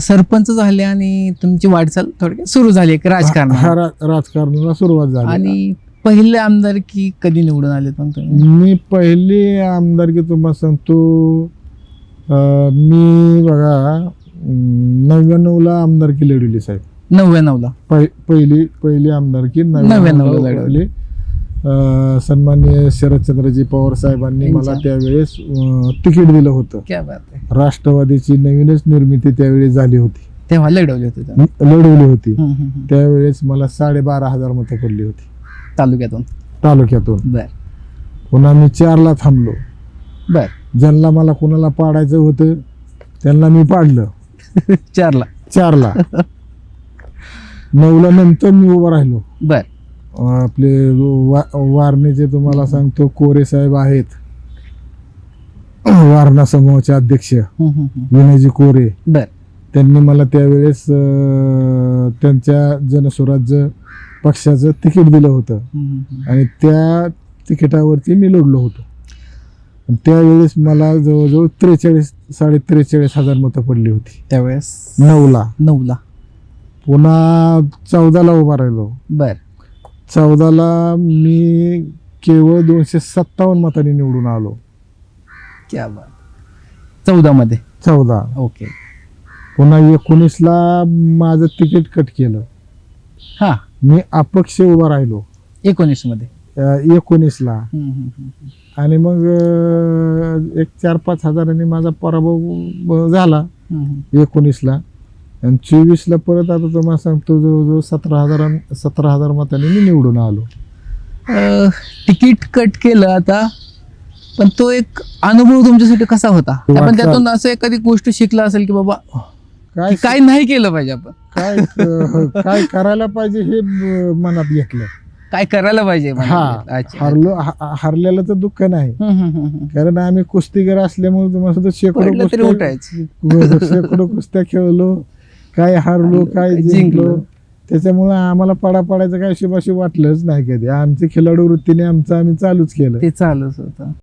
सरपंच झाले आणि तुमची वाटचाल थोडक्यात सुरू झाली एक राजकारण राजकारणाला सुरुवात झाली. आणि पहिले आमदारकी कधी निवडून आले मग तुम्ही? मी पहिली आमदारकी तुम्हाला सांगतो, मी बघा 99ला आमदारकी लढवली साहेब. 99ला पहिली आमदारकी 99ला लढवली. सन्माननीय शरदचंद्रजी पवार साहेबांनी मला त्यावेळेस तिकीट दिलं होतं. क्या बात आहे. राष्ट्रवादीची नवीनच निर्मिती त्यावेळी झाली होती, तेव्हा लढवले होते तुम्ही? लढवली होती. त्यावेळेस मला 12,500 मतं पडली होती तालुक्यातून. बर. पुन्हा मी 4ला थांबलो. बर. ज्यांना मला कुणाला पाडायचं होतं त्यांना मी पाडलं. 4ला 9ला नंतर मी उभा राहिलो. बर. आपले वारणेचे तुम्हाला सांगतो कोरे साहेब आहेत, वारणा समूहाचे अध्यक्ष विनयजी कोरे. बर. त्यांनी मला त्यावेळेस त्यांच्या जनस्वराज्य पक्षाचं तिकीट दिलं होतं आणि त्या तिकिटावरती मी लढलो होतो. त्यावेळेस मला जवळजवळ 43,500 मतं पडली होती त्यावेळेस 9ला. पुन्हा 14ला उभा राहिलो. बर. 14ला मी केवळ 257 मतांनी निवडून आलो. क्या बात. 14 ओके. पुन्हा 19ला माझं तिकीट कट केलं. हा. मी अपक्ष उभा राहिलो 19ला. आणि मग एक 4-5 हजारांनी माझा पराभव झाला 19ला. आणि 24ला परत आता तुम्हाला सांगतो जवळजवळ 17,000 मतांनी मी निवडून आलो. तिकीट कट केलं आता, पण तो एक अनुभव तुमच्यासाठी कसा होता? आपण त्यातून असं एखादी गोष्ट शिकला असेल की बाबा काय नाही केलं पाहिजे, आपण काय करायला पाहिजे हे मनात घेतलं. काय करायला पाहिजे. हरलेलं तर दुःख नाही, कारण आम्ही कुस्तीगर असल्यामुळे तुम्हाला शेकडो कुस्त्या खेळलो, काय हारलो काय जिंकलो. त्याच्यामुळे आम्हाला पडायचं काय शिबाशी वाटलंच नाही कधी. आमची खिलाडू वृत्तीने आम्ही चालूच केलं. ते चालूच होतं.